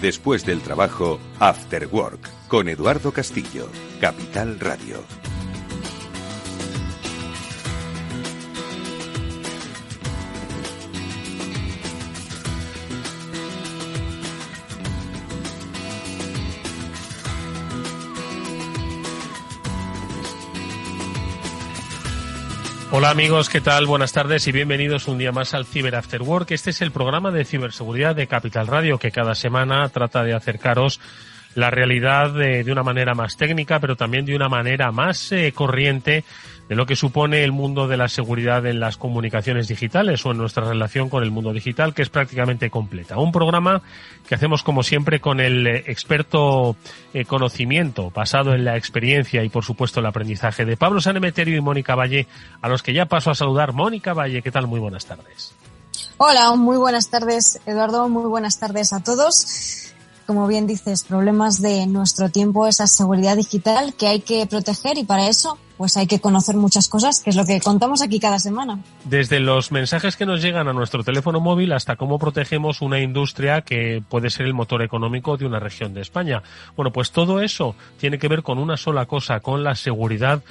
Después del trabajo, After Work, con Eduardo Castillo, Capital Radio. Hola amigos, ¿qué tal? Buenas tardes y bienvenidos un día más al Cyber After Work. Este es el programa de ciberseguridad de Capital Radio que cada semana trata de acercaros la realidad de una manera más técnica, pero también de una manera más corriente de lo que supone el mundo de la seguridad en las comunicaciones digitales o en nuestra relación con el mundo digital, que es prácticamente completa. Un programa que hacemos como siempre con el experto conocimiento basado en la experiencia y por supuesto el aprendizaje de Pablo Sanemeterio y Mónica Valle, a los que ya paso a saludar. Mónica Valle, ¿qué tal? Muy buenas tardes. Hola, muy buenas tardes, Eduardo, muy buenas tardes a todos. Como bien dices, problemas de nuestro tiempo, esa seguridad digital que hay que proteger y para eso pues hay que conocer muchas cosas, que es lo que contamos aquí cada semana. Desde los mensajes que nos llegan a nuestro teléfono móvil hasta cómo protegemos una industria que puede ser el motor económico de una región de España. Bueno, pues todo eso tiene que ver con una sola cosa, con la seguridad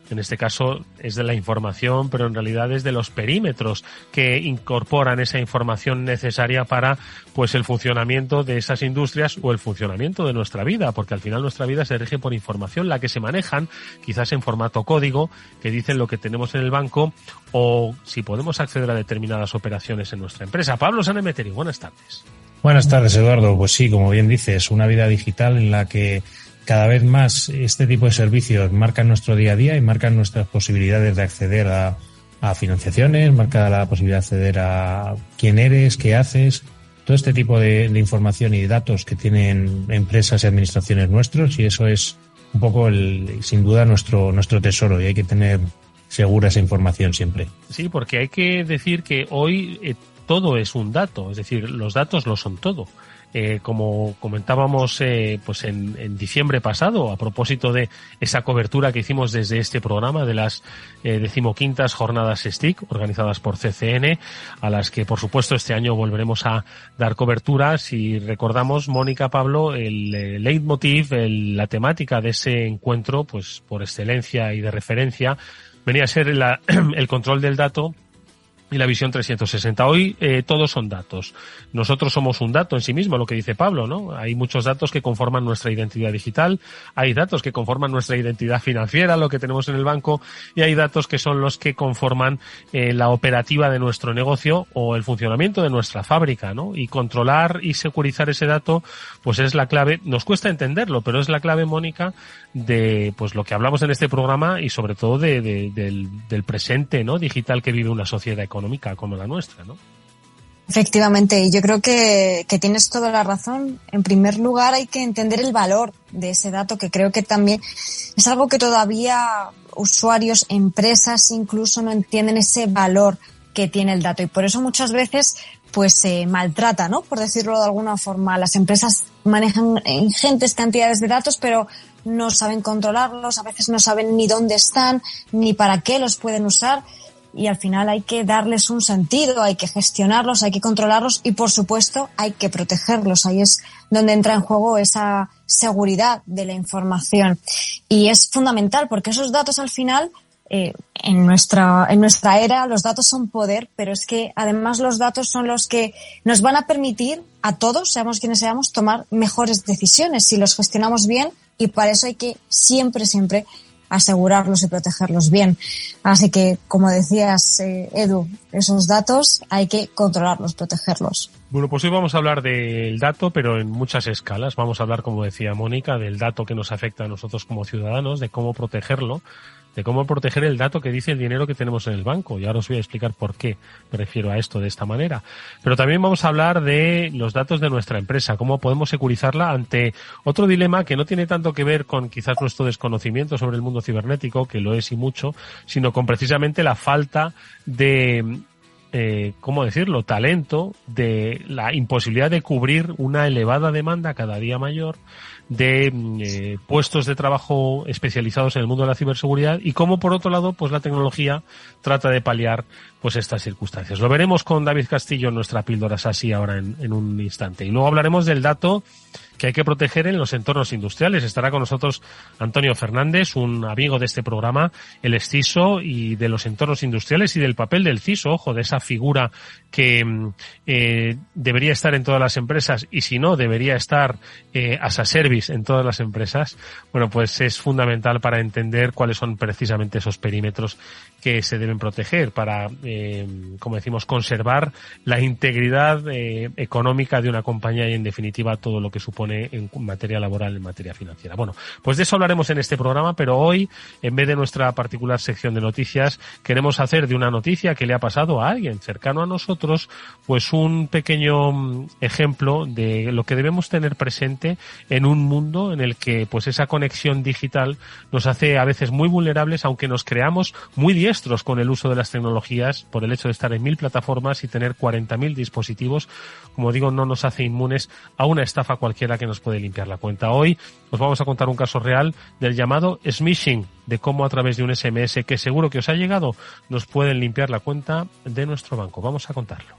en este caso es de la información, pero en realidad es de los perímetros que incorporan esa información necesaria para pues el funcionamiento de esas industrias o el funcionamiento de nuestra vida, porque al final nuestra vida se rige por información, la que se manejan quizás en formato código, que dicen lo que tenemos en el banco o si podemos acceder a determinadas operaciones en nuestra empresa. Pablo Sanemeterio, buenas tardes. Buenas tardes, Eduardo. Pues sí, como bien dices, una vida digital en la que cada vez más este tipo de servicios marcan nuestro día a día y marcan nuestras posibilidades de acceder a financiaciones, marca la posibilidad de acceder a quién eres, qué haces, todo este tipo de información y datos que tienen empresas y administraciones nuestros, y eso es un poco sin duda nuestro tesoro, y hay que tener segura esa información siempre. Sí, porque hay que decir que hoy todo es un dato, es decir, los datos lo son todo. Como comentábamos pues en diciembre pasado, a propósito de esa cobertura que hicimos desde este programa de las 15ª jornadas STIC organizadas por CCN, a las que por supuesto este año volveremos a dar cobertura. Si recordamos, Mónica, Pablo, el leitmotiv, la temática de ese encuentro, pues por excelencia y de referencia, venía a ser el control del dato y la visión 360. Hoy todos son datos. Nosotros somos un dato en sí mismo, lo que dice Pablo, ¿no? Hay muchos datos que conforman nuestra identidad digital, hay datos que conforman nuestra identidad financiera, lo que tenemos en el banco, y hay datos que son los que conforman la operativa de nuestro negocio o el funcionamiento de nuestra fábrica, ¿no? Y controlar y securizar ese dato, pues es la clave. Nos cuesta entenderlo, pero es la clave, Mónica, de pues lo que hablamos en este programa y sobre todo del presente, ¿no? Digital que vive una sociedad económica como la nuestra, ¿no? Efectivamente, y yo creo que tienes toda la razón. En primer lugar, hay que entender el valor de ese dato, que creo que también es algo que todavía usuarios, empresas incluso no entienden ese valor que tiene el dato, y por eso muchas veces pues se maltrata, ¿no? Por decirlo de alguna forma. Las empresas manejan ingentes cantidades de datos, pero no saben controlarlos, a veces no saben ni dónde están, ni para qué los pueden usar. Y al final hay que darles un sentido, hay que gestionarlos, hay que controlarlos y, por supuesto, hay que protegerlos. Ahí es donde entra en juego esa seguridad de la información. Y es fundamental porque esos datos al final, en nuestra era, los datos son poder, pero es que además los datos son los que nos van a permitir a todos, seamos quienes seamos, tomar mejores decisiones si los gestionamos bien, y para eso hay que siempre asegurarlos y protegerlos bien. Así que, como decías, Edu, esos datos hay que controlarlos, protegerlos. Bueno, pues hoy vamos a hablar del dato, pero en muchas escalas. Vamos a hablar, como decía Mónica, del dato que nos afecta a nosotros como ciudadanos, de cómo protegerlo, de cómo proteger el dato que dice el dinero que tenemos en el banco. Y ahora os voy a explicar por qué me refiero a esto de esta manera. Pero también vamos a hablar de los datos de nuestra empresa, cómo podemos securizarla ante otro dilema que no tiene tanto que ver con quizás nuestro desconocimiento sobre el mundo cibernético, que lo es y mucho, sino con precisamente la falta de ¿cómo decirlo?, talento, de la imposibilidad de cubrir una elevada demanda cada día mayor de puestos de trabajo especializados en el mundo de la ciberseguridad y cómo, por otro lado, pues la tecnología trata de paliar pues estas circunstancias. Lo veremos con David Castillo en nuestra píldora SASI ahora en un instante. Y luego hablaremos del dato que hay que proteger en los entornos industriales. Estará con nosotros Antonio Fernández, un amigo de este programa, el ex-CISO y de los entornos industriales y del papel del CISO, ojo, de esa figura que debería estar en todas las empresas y si no, debería estar as a service en todas las empresas. Bueno, pues es fundamental para entender cuáles son precisamente esos perímetros que se deben proteger para, como decimos, conservar la integridad económica de una compañía y, en definitiva, todo lo que supone en materia laboral, en materia financiera. Bueno, pues de eso hablaremos en este programa, pero hoy, en vez de nuestra particular sección de noticias, queremos hacer de una noticia que le ha pasado a alguien cercano a nosotros, pues un pequeño ejemplo de lo que debemos tener presente en un mundo en el que pues esa conexión digital nos hace a veces muy vulnerables, aunque nos creamos muy diestros con el uso de las tecnologías por el hecho de estar en 1000 plataformas y tener 40.000 dispositivos. Como digo, no nos hace inmunes a una estafa cualquiera que nos puede limpiar la cuenta. Hoy os vamos a contar un caso real del llamado smishing, de cómo a través de un SMS que seguro que os ha llegado nos pueden limpiar la cuenta de nuestro banco. Vamos a contarlo.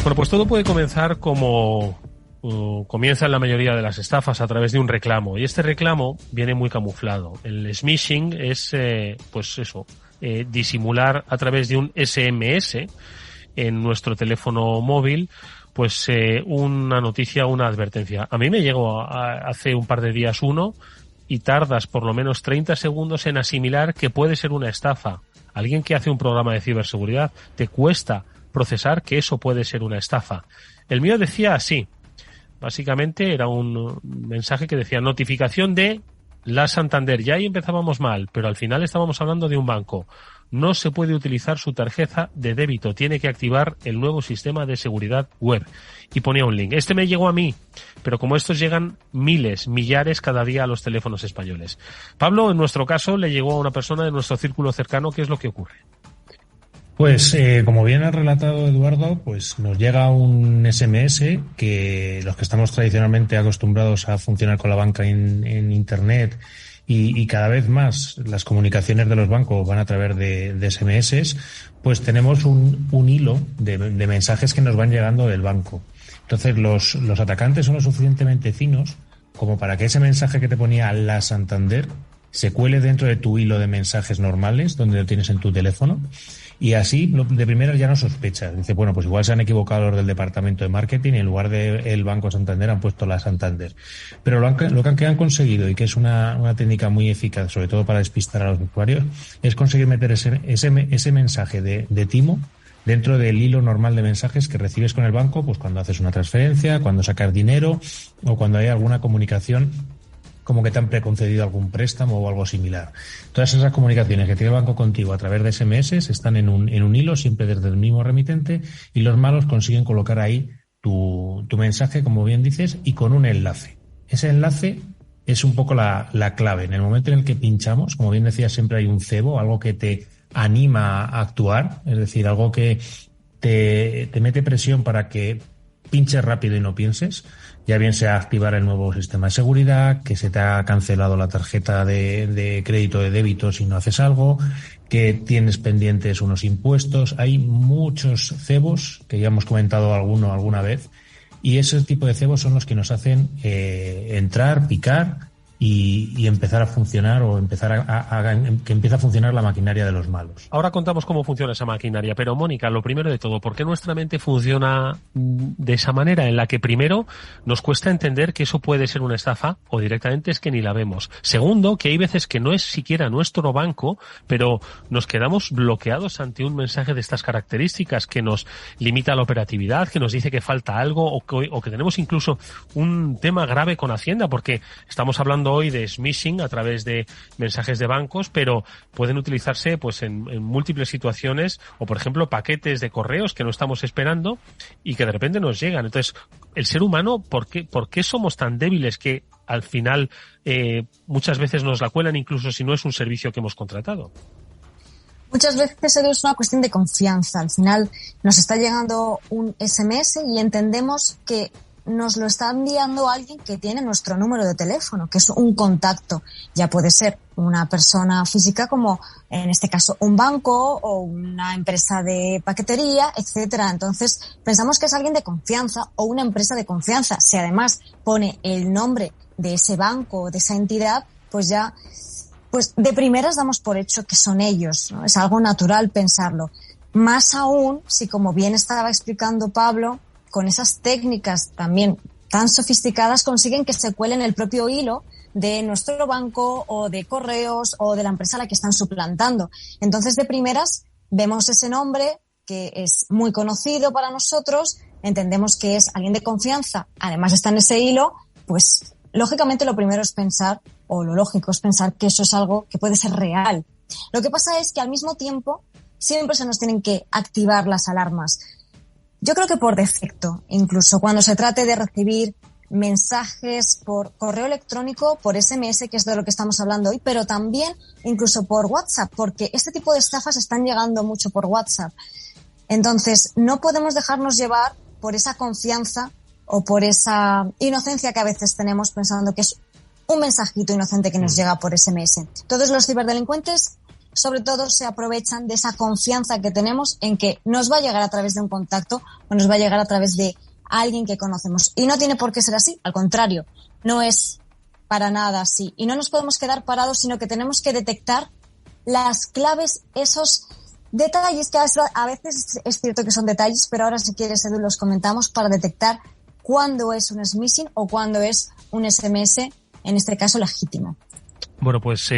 Bueno, pues todo puede comenzar como comienza en la mayoría de las estafas, a través de un reclamo. Y este reclamo viene muy camuflado. El smishing es, pues eso, disimular a través de un SMS en nuestro teléfono móvil, pues una noticia, una advertencia. A mí me llegó hace un par de días uno y tardas por lo menos 30 segundos en asimilar que puede ser una estafa. Alguien que hace un programa de ciberseguridad, te cuesta procesar que eso puede ser una estafa. El mío decía así. Básicamente era un mensaje que decía notificación de la Santander. Ya ahí empezábamos mal, pero al final estábamos hablando de un banco. No se puede utilizar su tarjeta de débito. Tiene que activar el nuevo sistema de seguridad web. Y ponía un link. Este me llegó a mí, pero como estos llegan miles, millares cada día a los teléfonos españoles. Pablo, en nuestro caso, le llegó a una persona de nuestro círculo cercano. ¿Qué es lo que ocurre? Pues como bien ha relatado Eduardo, pues nos llega un SMS que los que estamos tradicionalmente acostumbrados a funcionar con la banca en Internet y cada vez más las comunicaciones de los bancos van a través de SMS, pues tenemos un hilo de mensajes que nos van llegando del banco. Entonces los atacantes son lo suficientemente finos como para que ese mensaje que te ponía la Santander se cuele dentro de tu hilo de mensajes normales donde lo tienes en tu teléfono. Y así, de primera ya no sospechas. Dice, bueno, pues igual se han equivocado los del departamento de marketing y en lugar de el Banco Santander han puesto la Santander. Pero lo que han conseguido, y que es una técnica muy eficaz, sobre todo para despistar a los usuarios, es conseguir meter ese mensaje de timo dentro del hilo normal de mensajes que recibes con el banco, pues cuando haces una transferencia, cuando sacas dinero o cuando hay alguna comunicación como que te han preconcedido algún préstamo o algo similar. Todas esas comunicaciones que tiene el banco contigo a través de SMS están en un hilo, siempre desde el mismo remitente, y los malos consiguen colocar ahí tu mensaje, como bien dices, y con un enlace. Ese enlace es un poco la clave. En el momento en el que pinchamos, como bien decía, siempre hay un cebo, algo que te anima a actuar, es decir, algo que te mete presión para que pinches rápido y no pienses, ya bien sea activar el nuevo sistema de seguridad, que se te ha cancelado la tarjeta de crédito de débito si no haces algo, que tienes pendientes unos impuestos. Hay muchos cebos, que ya hemos comentado alguna vez, y ese tipo de cebos son los que nos hacen entrar, picar y empezar a funcionar o empezar a que empiece a funcionar la maquinaria de los malos. Ahora contamos cómo funciona esa maquinaria, pero Mónica, lo primero de todo, ¿por qué nuestra mente funciona de esa manera en la que primero nos cuesta entender que eso puede ser una estafa o directamente es que ni la vemos? Segundo, que hay veces que no es siquiera nuestro banco, pero nos quedamos bloqueados ante un mensaje de estas características que nos limita la operatividad, que nos dice que falta algo o que tenemos incluso un tema grave con Hacienda, porque estamos hablando hoy de smishing a través de mensajes de bancos, pero pueden utilizarse pues en múltiples situaciones, o por ejemplo paquetes de correos que no estamos esperando y que de repente nos llegan. Entonces, el ser humano, ¿por qué somos tan débiles que al final muchas veces nos la cuelan incluso si no es un servicio que hemos contratado? Muchas veces es una cuestión de confianza. Al final nos está llegando un SMS y entendemos que nos lo está enviando alguien que tiene nuestro número de teléfono, que es un contacto. Ya puede ser una persona física como, en este caso, un banco o una empresa de paquetería, etcétera. Entonces, pensamos que es alguien de confianza o una empresa de confianza. Si además pone el nombre de ese banco o de esa entidad, pues ya, pues de primeras damos por hecho que son ellos, ¿no? Es algo natural pensarlo. Más aún si, como bien estaba explicando Pablo, con esas técnicas también tan sofisticadas consiguen que se cuelen el propio hilo de nuestro banco o de correos o de la empresa a la que están suplantando. Entonces, de primeras, vemos ese nombre que es muy conocido para nosotros, entendemos que es alguien de confianza, además está en ese hilo, pues lógicamente lo primero es pensar, o lo lógico es pensar que eso es algo que puede ser real. Lo que pasa es que al mismo tiempo siempre se nos tienen que activar las alarmas. Yo creo que por defecto, incluso cuando se trate de recibir mensajes por correo electrónico, por SMS, que es de lo que estamos hablando hoy, pero también incluso por WhatsApp, porque este tipo de estafas están llegando mucho por WhatsApp. Entonces, no podemos dejarnos llevar por esa confianza o por esa inocencia que a veces tenemos pensando que es un mensajito inocente que nos llega por SMS. Todos los ciberdelincuentes sobre todo se aprovechan de esa confianza que tenemos en que nos va a llegar a través de un contacto o nos va a llegar a través de alguien que conocemos. Y no tiene por qué ser así, al contrario, no es para nada así. Y no nos podemos quedar parados, sino que tenemos que detectar las claves, esos detalles que a veces es cierto que son detalles, pero ahora si quieres, Edu, los comentamos para detectar cuándo es un smishing o cuándo es un SMS, en este caso legítimo. Bueno, pues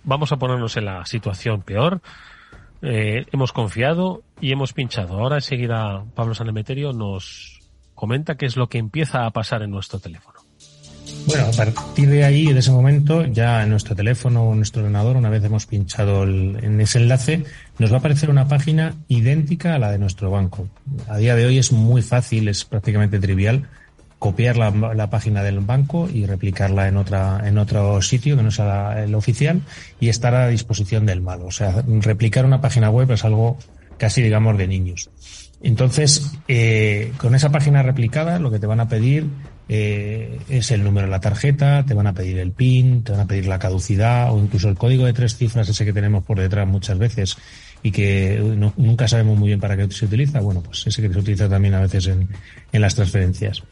vamos a ponernos en la situación peor. Hemos confiado y hemos pinchado. Ahora enseguida Pablo Sanemeterio nos comenta qué es lo que empieza a pasar en nuestro teléfono. Bueno, a partir de ahí, de ese momento, ya en nuestro teléfono o en nuestro ordenador, una vez hemos pinchado en ese enlace, nos va a aparecer una página idéntica a la de nuestro banco. A día de hoy es muy fácil, es prácticamente trivial copiar la página del banco y replicarla en otro sitio que no sea el oficial y estar a disposición del malo. O sea, replicar una página web es algo casi, digamos, de niños. Entonces, con esa página replicada, lo que te van a pedir es el número de la tarjeta, te van a pedir el PIN, te van a pedir la caducidad o incluso el código de 3 cifras ese que tenemos por detrás muchas veces y que nunca sabemos muy bien para qué se utiliza. Bueno, pues ese que se utiliza también a veces en las transferencias.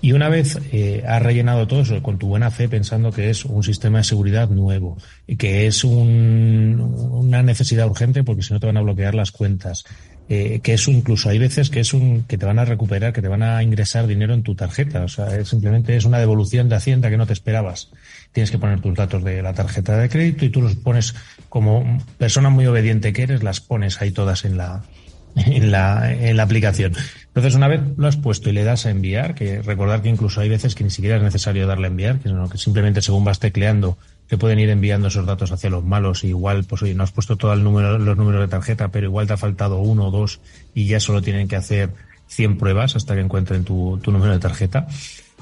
Y una vez has rellenado todo eso con tu buena fe pensando que es un sistema de seguridad nuevo, que es una necesidad urgente porque si no te van a bloquear las cuentas, que es incluso hay veces que que te van a recuperar, que te van a ingresar dinero en tu tarjeta, o sea, simplemente es una devolución de Hacienda que no te esperabas. Tienes que poner tus datos de la tarjeta de crédito y tú los pones como persona muy obediente que eres, las pones ahí todas en la aplicación. Entonces, una vez lo has puesto y le das a enviar, que recordar que incluso hay veces que ni siquiera es necesario darle a enviar, sino que simplemente según vas tecleando te pueden ir enviando esos datos hacia los malos y igual, pues oye, no has puesto todo los números de tarjeta, pero igual te ha faltado 1 o 2 y ya solo tienen que hacer 100 pruebas hasta que encuentren tu número de tarjeta.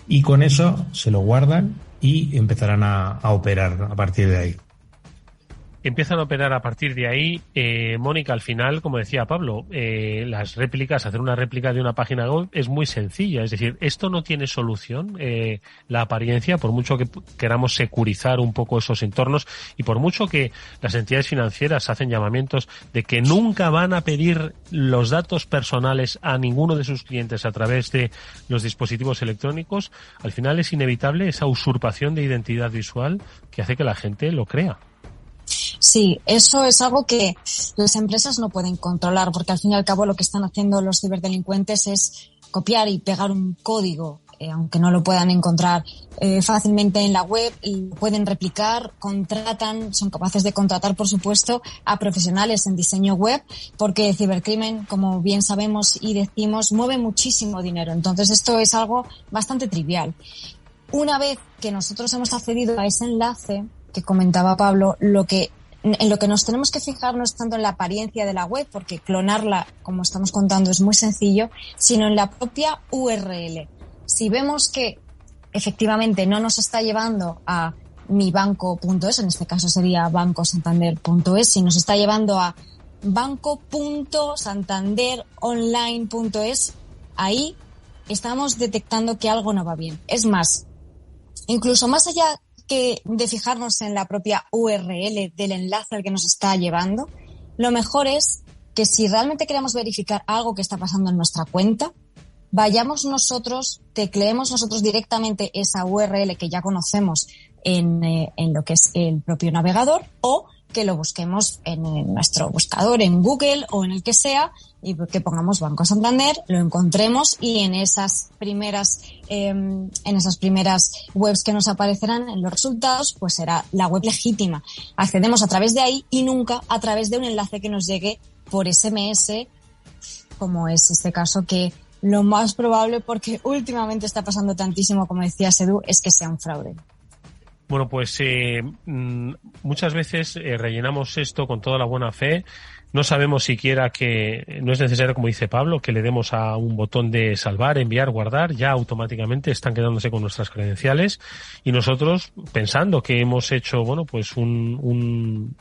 Y con eso se lo guardan y empezarán a operar a partir de ahí. Empiezan a operar a partir de ahí. Mónica, al final, como decía Pablo, las réplicas, hacer una réplica de una página web es muy sencilla. Es decir, esto no tiene solución, la apariencia, por mucho que queramos securizar un poco esos entornos y por mucho que las entidades financieras hacen llamamientos de que nunca van a pedir los datos personales a ninguno de sus clientes a través de los dispositivos electrónicos, al final es inevitable esa usurpación de identidad visual que hace que la gente lo crea. Sí, eso es algo que las empresas no pueden controlar, porque al fin y al cabo lo que están haciendo los ciberdelincuentes es copiar y pegar un código, aunque no lo puedan encontrar fácilmente en la web, y lo pueden replicar, son capaces de contratar, por supuesto, a profesionales en diseño web, porque el cibercrimen, como bien sabemos y decimos, mueve muchísimo dinero. Entonces esto es algo bastante trivial. Una vez que nosotros hemos accedido a ese enlace que comentaba Pablo, en lo que nos tenemos que fijar no es tanto en la apariencia de la web, porque clonarla, como estamos contando, es muy sencillo, sino en la propia URL. Si vemos que efectivamente no nos está llevando a mibanco.es, en este caso sería bancosantander.es, si nos está llevando a banco.santanderonline.es. Ahí estamos detectando que algo no va bien. Es más, incluso más allá que de fijarnos en la propia URL del enlace al que nos está llevando, lo mejor es que si realmente queremos verificar algo que está pasando en nuestra cuenta, vayamos nosotros, tecleemos nosotros directamente esa URL que ya conocemos en lo que es el propio navegador, o que lo busquemos en nuestro buscador, en Google o en el que sea, y que pongamos Banco Santander, lo encontremos, y en esas primeras webs que nos aparecerán en los resultados, pues será la web legítima. Accedemos a través de ahí y nunca a través de un enlace que nos llegue por SMS, como es este caso, que lo más probable, porque últimamente está pasando tantísimo, como decía Edu, es que sea un fraude. Bueno, pues muchas veces rellenamos esto con toda la buena fe. No sabemos siquiera que no es necesario, como dice Pablo, que le demos a un botón de salvar, enviar, guardar. Ya automáticamente están quedándose con nuestras credenciales, y nosotros, pensando que hemos hecho, bueno, pues un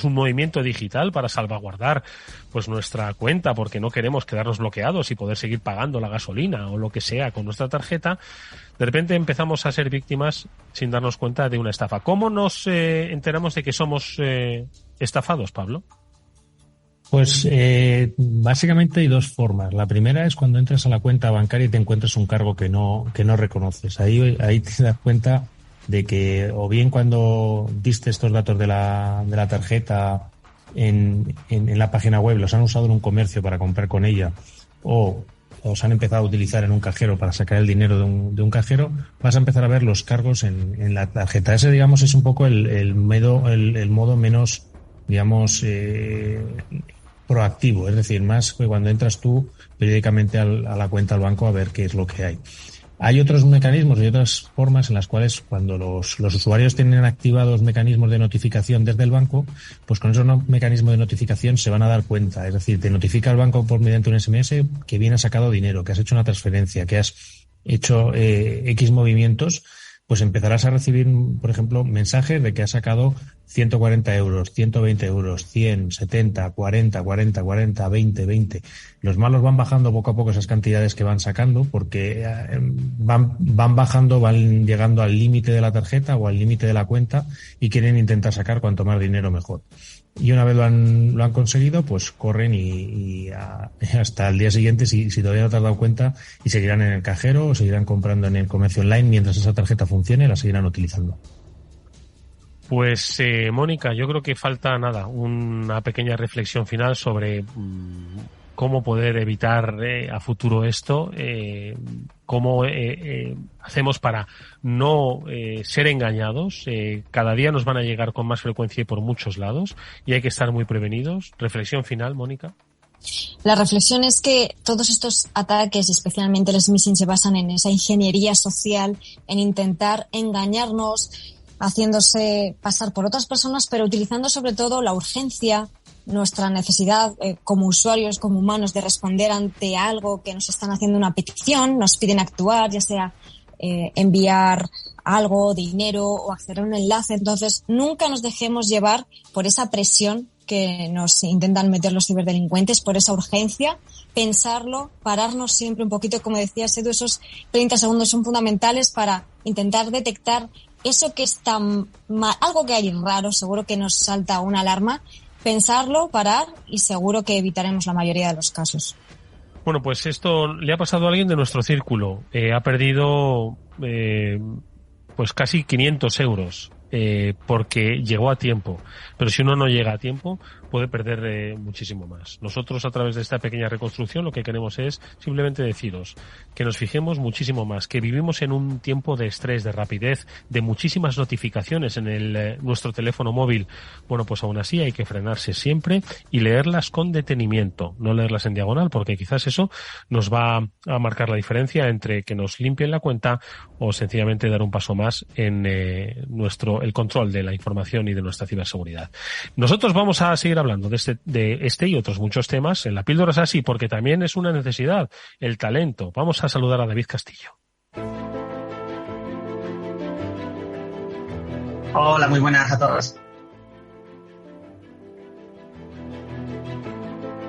movimiento digital para salvaguardar pues nuestra cuenta, porque no queremos quedarnos bloqueados y poder seguir pagando la gasolina o lo que sea con nuestra tarjeta, de repente empezamos a ser víctimas sin darnos cuenta de una estafa. ¿Cómo nos enteramos de que somos estafados, Pablo? Pues básicamente hay dos formas. La primera es cuando entras a la cuenta bancaria y te encuentras un cargo que no reconoces. Ahí te das cuenta de que, o bien cuando diste estos datos de la tarjeta en la página web, los han usado en un comercio para comprar con ella, o os han empezado a utilizar en un cajero para sacar el dinero de un cajero, vas a empezar a ver los cargos en la tarjeta. Ese, digamos, es un poco el modo menos, digamos, proactivo, es decir, más que cuando entras tú periódicamente a la cuenta del banco a ver qué es lo que hay. Hay otros mecanismos y otras formas en las cuales, cuando los usuarios tienen activados mecanismos de notificación desde el banco, pues con esos mecanismos de notificación se van a dar cuenta. Es decir, te notifica el banco mediante un SMS que bien has sacado dinero, que has hecho una transferencia, que has hecho X movimientos. Pues empezarás a recibir, por ejemplo, mensajes de que has sacado 140 euros, 120 euros, 100, 70, 40, 20. Los malos van bajando poco a poco esas cantidades que van sacando, porque van bajando, van llegando al límite de la tarjeta o al límite de la cuenta y quieren intentar sacar cuanto más dinero mejor. Y una vez lo han conseguido, pues corren y hasta el día siguiente, si todavía no te has dado cuenta, y seguirán en el cajero o seguirán comprando en el comercio online mientras esa tarjeta funcione, la seguirán utilizando. Pues Mónica, yo creo que falta una pequeña reflexión final sobre cómo poder evitar a futuro esto, cómo hacemos para no ser engañados. Cada día nos van a llegar con más frecuencia y por muchos lados, y hay que estar muy prevenidos. Reflexión final, Mónica. La reflexión es que todos estos ataques, especialmente el smishing, se basan en esa ingeniería social, en intentar engañarnos, haciéndose pasar por otras personas, pero utilizando sobre todo la urgencia, nuestra necesidad como usuarios, como humanos, de responder ante algo que nos están haciendo una petición, nos piden actuar, ya sea enviar algo, dinero o acceder a un enlace. Entonces, nunca nos dejemos llevar por esa presión que nos intentan meter los ciberdelincuentes, por esa urgencia. Pensarlo, pararnos siempre un poquito, como decía Edu, esos 30 segundos son fundamentales para intentar detectar eso que está mal, algo que hay raro. Seguro que nos salta una alarma. Pensarlo, parar, y seguro que evitaremos la mayoría de los casos. Bueno, pues esto le ha pasado a alguien de nuestro círculo. Ha perdido pues casi 500 euros porque llegó a tiempo. Pero si uno no llega a tiempo, puede perder muchísimo más. Nosotros, a través de esta pequeña reconstrucción, lo que queremos es simplemente deciros que nos fijemos muchísimo más, que vivimos en un tiempo de estrés, de rapidez, de muchísimas notificaciones en nuestro teléfono móvil. Bueno, pues aún así hay que frenarse siempre y leerlas con detenimiento, no leerlas en diagonal, porque quizás eso nos va a marcar la diferencia entre que nos limpien la cuenta o sencillamente dar un paso más en el control de la información y de nuestra ciberseguridad. Nosotros vamos a seguir hablando de este y otros muchos temas en la Píldora SASI, porque también es una necesidad, el talento. Vamos a saludar a David Castillo. Hola, muy buenas a todos.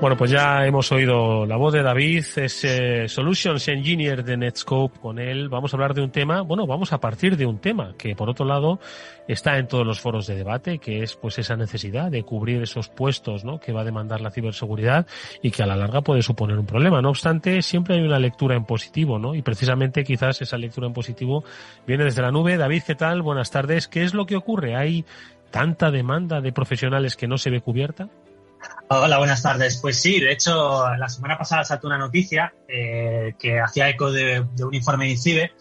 Bueno, pues ya hemos oído la voz de David, es Solutions Engineer de Netscope. Con él vamos a hablar de un tema, vamos a partir de un tema que por otro lado está en todos los foros de debate, que es pues esa necesidad de cubrir esos puestos, ¿no?, que va a demandar la ciberseguridad y que a la larga puede suponer un problema. No obstante, siempre hay una lectura en positivo, ¿no? Y precisamente quizás esa lectura en positivo viene desde la nube. David, ¿qué tal? Buenas tardes. ¿Qué es lo que ocurre? ¿Hay tanta demanda de profesionales que no se ve cubierta? Hola, buenas tardes. Pues sí, de hecho, la semana pasada saltó una noticia que hacía eco de un informe de INCIBE,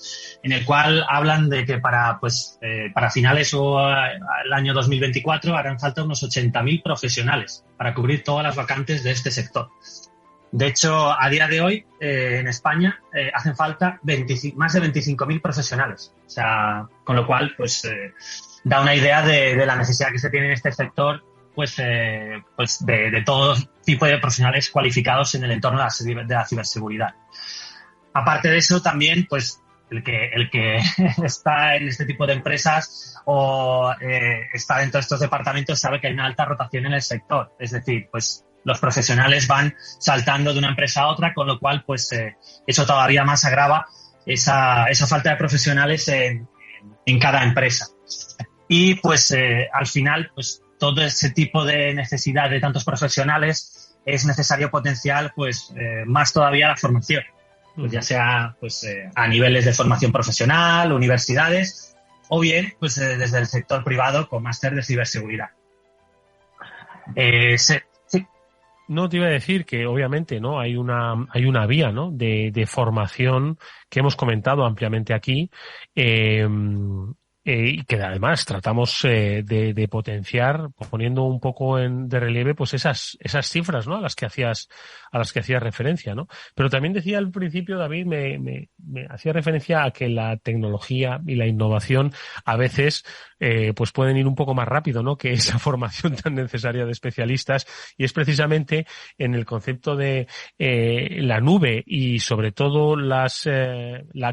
en el cual hablan de que para finales o el año 2024 harán falta unos 80.000 profesionales para cubrir todas las vacantes de este sector. De hecho, a día de hoy, en España, hacen falta más de 25.000 profesionales. O sea, con lo cual, da una idea de la necesidad que se tiene en este sector, de todo tipo de profesionales cualificados en el entorno de la ciberseguridad. Aparte de eso, también, el que está en este tipo de empresas o está dentro de estos departamentos sabe que hay una alta rotación en el sector. Es decir, los profesionales van saltando de una empresa a otra, con lo cual, eso todavía más agrava esa falta de profesionales en cada empresa. Y, al final, todo ese tipo de necesidad de tantos profesionales es necesario potenciar más todavía la formación, ya sea a niveles de formación profesional, universidades o bien desde el sector privado con máster de ciberseguridad. Sí. No, te iba a decir que obviamente no hay una vía, ¿no?, de formación que hemos comentado ampliamente aquí, y que además tratamos de potenciar, poniendo un poco de relieve esas cifras, ¿no?, a las que hacías referencia, ¿no? Pero también decía al principio, David, me hacía referencia a que la tecnología y la innovación a veces pueden ir un poco más rápido, ¿no?, que esa formación tan necesaria de especialistas, y es precisamente en el concepto de la nube y sobre todo la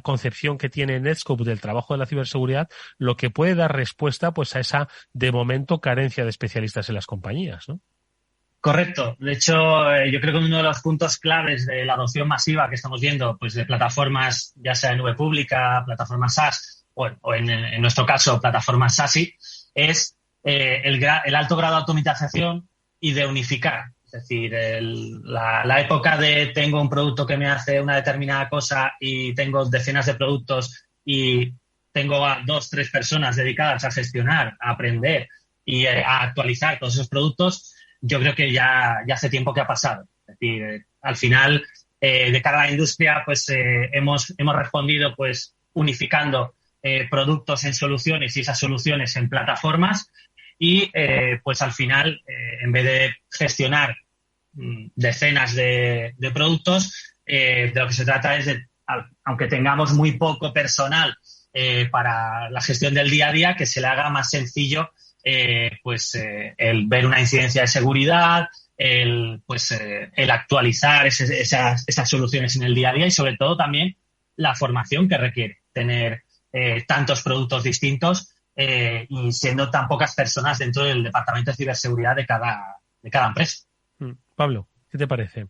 concepción que tiene Netscope del trabajo de la ciberseguridad, lo que puede dar respuesta a esa, de momento, carencia de especialistas en las compañías, ¿no? Correcto. De hecho, yo creo que uno de los puntos claves de la adopción masiva que estamos viendo, de plataformas, ya sea de nube pública, plataformas SaaS, o en nuestro caso, plataformas SASI, es el alto grado de automatización y de unificar. Es decir, la época de tengo un producto que me hace una determinada cosa y tengo decenas de productos y tengo a 2-3 personas dedicadas a gestionar, a aprender y a actualizar todos esos productos, yo creo que ya hace tiempo que ha pasado. Es decir, al final, de cara a la industria, hemos respondido unificando productos en soluciones y esas soluciones en plataformas y al final, en vez de gestionar decenas de productos, de lo que se trata es de, aunque tengamos muy poco personal para la gestión del día a día, que se le haga más sencillo el ver una incidencia de seguridad, el actualizar esas soluciones en el día a día y sobre todo también la formación que requiere tener tantos productos distintos y siendo tan pocas personas dentro del departamento de ciberseguridad de cada empresa. Pablo, ¿qué te parece?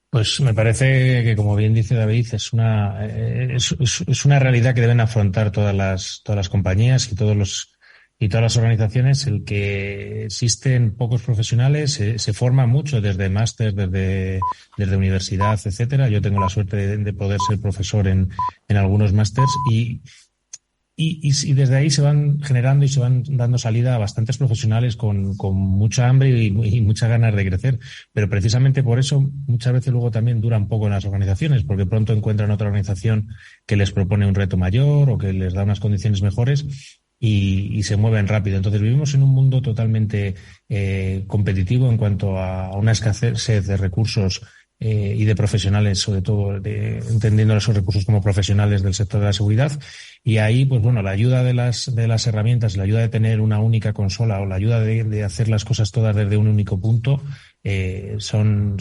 Pues me parece que, como bien dice David, es una realidad que deben afrontar todas las compañías y todas las organizaciones, el que existen pocos profesionales, se forma mucho desde máster, desde universidad, etcétera. Yo tengo la suerte de poder ser profesor en algunos másters y desde ahí se van generando y se van dando salida a bastantes profesionales con mucha hambre y muchas ganas de crecer. Pero precisamente por eso muchas veces luego también duran poco en las organizaciones, porque pronto encuentran otra organización que les propone un reto mayor o que les da unas condiciones mejores y se mueven rápido. Entonces vivimos en un mundo totalmente competitivo en cuanto a una escasez de recursos y de profesionales, sobre todo entendiendo esos recursos como profesionales del sector de la seguridad. Y ahí, la ayuda de las herramientas, la ayuda de tener una única consola o la ayuda de hacer las cosas todas desde un único punto, son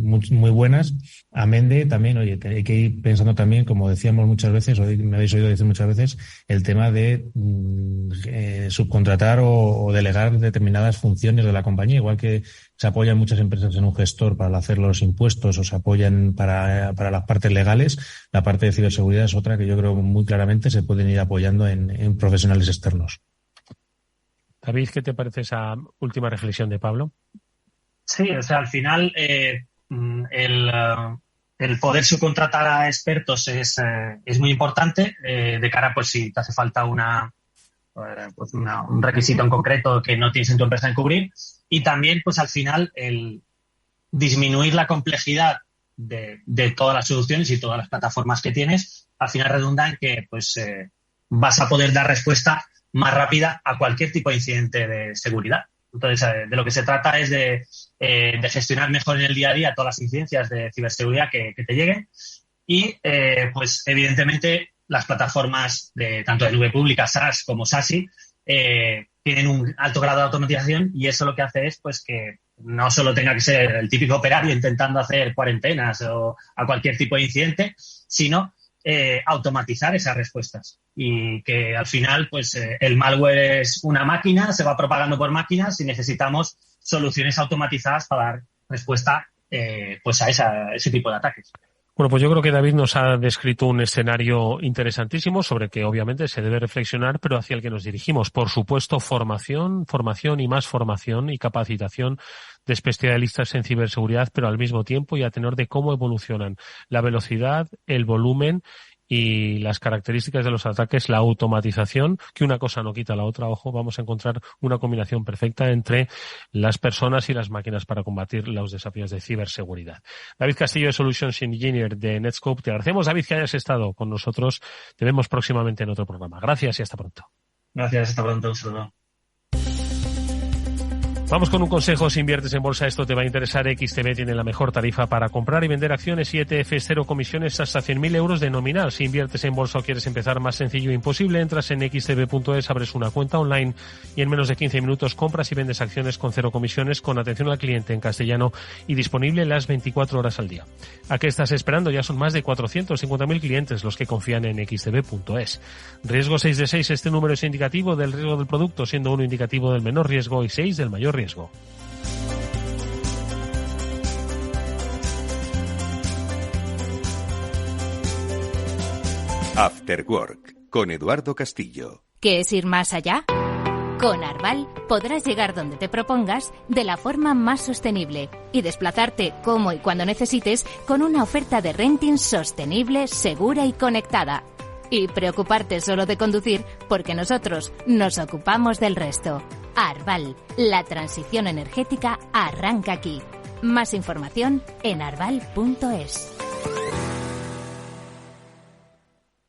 muy buenas. Amén de también, oye, hay que ir pensando también, como decíamos muchas veces, hoy me habéis oído decir muchas veces, el tema de subcontratar o delegar determinadas funciones de la compañía, igual que se apoyan muchas empresas en un gestor para hacer los impuestos o se apoyan para las partes legales. La parte de ciberseguridad es otra que yo creo muy claramente se pueden ir apoyando en profesionales externos. David, ¿qué te parece esa última reflexión de Pablo? Sí, o sea, al final el poder subcontratar a expertos es muy importante de cara, pues si te hace falta un requisito en concreto que no tienes en tu empresa en cubrir, y también, pues al final, el disminuir la complejidad de todas las soluciones y todas las plataformas que tienes, al final redunda en que pues vas a poder dar respuesta más rápida a cualquier tipo de incidente de seguridad. Entonces, de lo que se trata es de gestionar mejor en el día a día todas las incidencias de ciberseguridad que te lleguen y, pues, evidentemente, las plataformas tanto de nube pública, SaaS como SASI, tienen un alto grado de automatización y eso lo que hace es pues que no solo tenga que ser el típico operario intentando hacer cuarentenas o a cualquier tipo de incidente, sino automatizar esas respuestas y que al final pues el malware es una máquina, se va propagando por máquinas y necesitamos soluciones automatizadas para dar respuesta pues a ese tipo de ataques. Bueno, pues yo creo que David nos ha descrito un escenario interesantísimo sobre el que obviamente se debe reflexionar, pero hacia el que nos dirigimos. Por supuesto, formación y más formación y capacitación de especialistas en ciberseguridad, pero al mismo tiempo y a tenor de cómo evolucionan la velocidad, el volumen y las características de los ataques, la automatización, que una cosa no quita la otra. Ojo, vamos a encontrar una combinación perfecta entre las personas y las máquinas para combatir los desafíos de ciberseguridad. David Castillo, Solutions Engineer de Netskope. Te agradecemos, David, que hayas estado con nosotros. Te vemos próximamente en otro programa. Gracias y hasta pronto. Gracias, hasta pronto. Un saludo. Vamos con un consejo. Si inviertes en bolsa, esto te va a interesar. XTB tiene la mejor tarifa para comprar y vender acciones y ETFs, 0 comisiones hasta 100.000 euros de nominal. Si inviertes en bolsa o quieres empezar, más sencillo imposible. Entras en xtb.es, abres una cuenta online y en menos de 15 minutos compras y vendes acciones con 0 comisiones, con atención al cliente en castellano y disponible las 24 horas al día. ¿A qué estás esperando? Ya son más de 450.000 clientes los que confían en xtb.es. Riesgo 6 de 6. Este número es indicativo del riesgo del producto, siendo 1 indicativo del menor riesgo y 6 del mayor riesgo. After Work con Eduardo Castillo. ¿Qué es ir más allá? Con Arval podrás llegar donde te propongas de la forma más sostenible y desplazarte como y cuando necesites con una oferta de renting sostenible, segura y conectada. Y preocuparte solo de conducir porque nosotros nos ocupamos del resto. Arval, la transición energética arranca aquí. Más información en arval.es.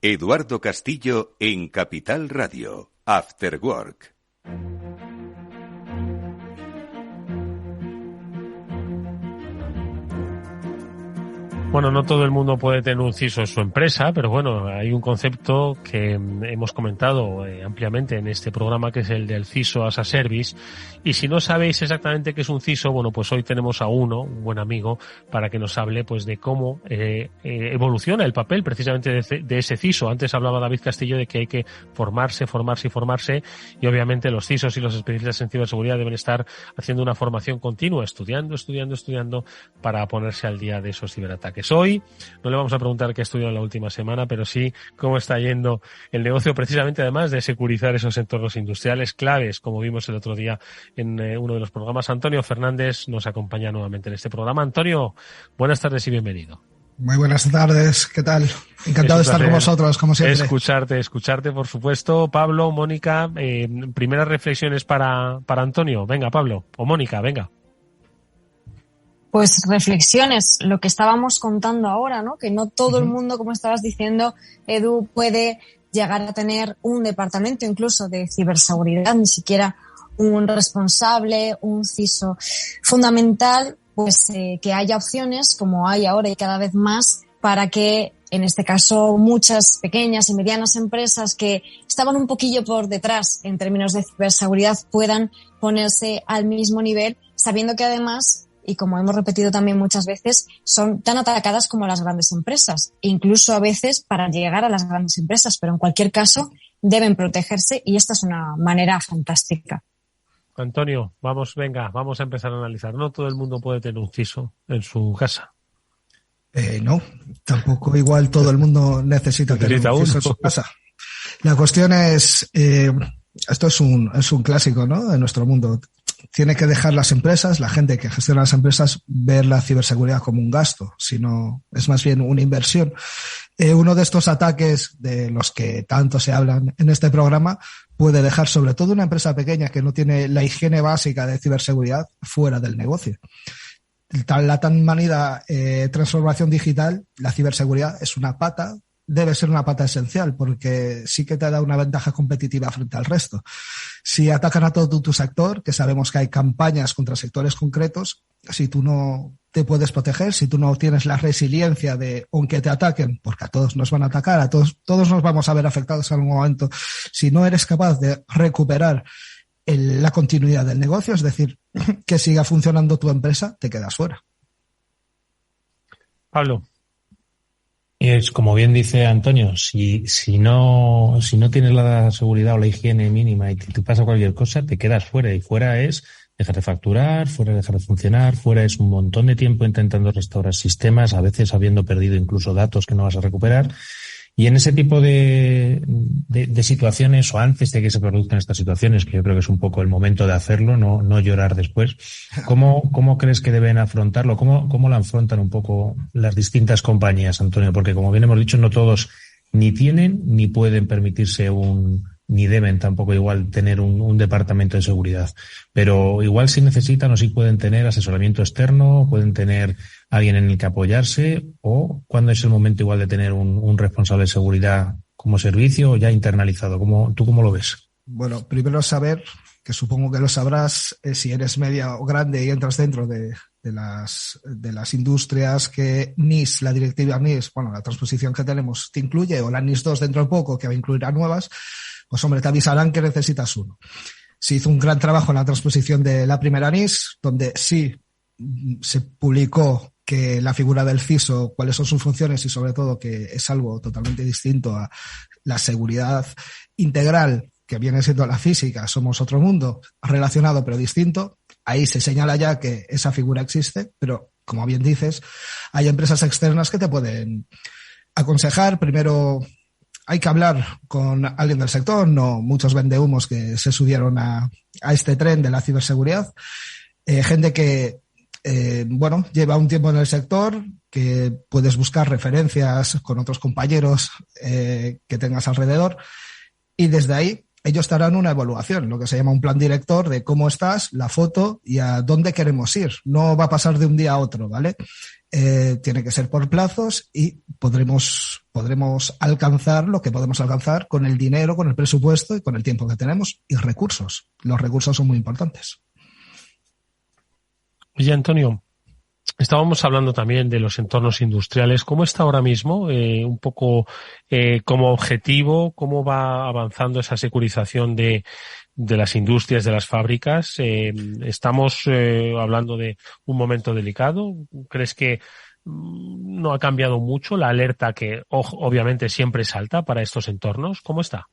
Eduardo Castillo en Capital Radio. After Work. Bueno, no todo el mundo puede tener un CISO en su empresa, pero bueno, hay un concepto que hemos comentado ampliamente en este programa, que es el del CISO as a Service. Y si no sabéis exactamente qué es un CISO, bueno, pues hoy tenemos a un buen amigo, para que nos hable pues de cómo evoluciona el papel precisamente de ese CISO. Antes hablaba David Castillo de que hay que formarse, y obviamente los CISOs y los especialistas en ciberseguridad deben estar haciendo una formación continua, estudiando para ponerse al día de esos ciberataques. Hoy no le vamos a preguntar qué ha estudiado en la última semana, pero sí cómo está yendo el negocio, precisamente además de securizar esos entornos industriales claves, como vimos el otro día en uno de los programas. Antonio Fernández nos acompaña nuevamente en este programa. Antonio, buenas tardes y bienvenido. Muy buenas tardes, ¿qué tal? Encantado de estar con vosotros, como siempre. Escucharte, por supuesto. Pablo, Mónica, primeras reflexiones para Antonio. Venga, Pablo, o Mónica, venga. Pues reflexiones, lo que estábamos contando ahora, ¿no? Que no todo el mundo, como estabas diciendo, Edu, puede llegar a tener un departamento incluso de ciberseguridad, ni siquiera un responsable, un CISO. Fundamental, pues, que haya opciones, como hay ahora y cada vez más, para que, en este caso, muchas pequeñas y medianas empresas que estaban un poquillo por detrás en términos de ciberseguridad puedan ponerse al mismo nivel, sabiendo que además y, como hemos repetido también muchas veces, son tan atacadas como las grandes empresas, incluso a veces para llegar a las grandes empresas, pero en cualquier caso deben protegerse y esta es una manera fantástica. Antonio, vamos a empezar a analizar. No todo el mundo puede tener un CISO en su casa. No, tampoco igual todo el mundo necesita tener un CISO en su casa. La cuestión es, esto es un clásico, ¿no?, de nuestro mundo. Tiene que dejar las empresas, la gente que gestiona las empresas, ver la ciberseguridad como un gasto, sino es más bien una inversión. Uno de estos ataques de los que tanto se hablan en este programa puede dejar sobre todo una empresa pequeña que no tiene la higiene básica de ciberseguridad fuera del negocio. La tan manida transformación digital, la ciberseguridad es una pata, debe ser una pata esencial porque sí que te da una ventaja competitiva frente al resto. Si atacan a todo tu sector, que sabemos que hay campañas contra sectores concretos, si tú no te puedes proteger, si tú no tienes la resiliencia de, aunque te ataquen, porque a todos nos van a atacar, a todos nos vamos a ver afectados en algún momento, si no eres capaz de recuperar la continuidad del negocio, es decir, que siga funcionando tu empresa, te quedas fuera. Pablo. Es como bien dice Antonio, si no tienes la seguridad o la higiene mínima y te pasa cualquier cosa, te quedas fuera. Y fuera es dejar de facturar, fuera dejar de funcionar, fuera es un montón de tiempo intentando restaurar sistemas, a veces habiendo perdido incluso datos que no vas a recuperar. Y en ese tipo de situaciones, o antes de que se produzcan estas situaciones, que yo creo que es un poco el momento de hacerlo, no llorar después, ¿cómo crees que deben afrontarlo? ¿Cómo lo afrontan un poco las distintas compañías, Antonio? Porque, como bien hemos dicho, no todos ni tienen ni pueden permitirse ni deben tampoco igual tener un departamento de seguridad. Pero igual sí necesitan o sí pueden tener asesoramiento externo, pueden tener alguien en el que apoyarse, o cuándo es el momento igual de tener un responsable de seguridad como servicio o ya internalizado. ¿Tú cómo lo ves? Bueno, primero saber, que supongo que lo sabrás, si eres media o grande y entras dentro de las industrias que NIS, la directiva NIS, bueno, la transposición que tenemos te incluye, o la NIS 2 dentro de poco, que va a incluir a nuevas, pues hombre, te avisarán que necesitas uno. Se hizo un gran trabajo en la transposición de la primera NIS, donde sí se publicó que la figura del CISO, cuáles son sus funciones y sobre todo que es algo totalmente distinto a la seguridad integral que viene siendo la física, somos otro mundo relacionado pero distinto. Ahí se señala ya que esa figura existe, pero como bien dices, hay empresas externas que te pueden aconsejar. Primero hay que hablar con alguien del sector, no muchos vendehumos que se subieron a este tren de la ciberseguridad. Gente que lleva un tiempo en el sector, que puedes buscar referencias con otros compañeros que tengas alrededor, y desde ahí ellos te harán una evaluación, lo que se llama un plan director de cómo estás, la foto y a dónde queremos ir. No va a pasar de un día a otro, ¿vale? Tiene que ser por plazos y podremos alcanzar lo que podemos alcanzar con el dinero, con el presupuesto y con el tiempo que tenemos y recursos. Los recursos son muy importantes. Oye, Antonio, estábamos hablando también de los entornos industriales. ¿Cómo está ahora mismo, un poco como objetivo, cómo va avanzando esa securización de las industrias, de las fábricas? ¿Estamos hablando de un momento delicado? ¿Crees que no ha cambiado mucho la alerta que obviamente siempre salta para estos entornos? ¿Cómo está?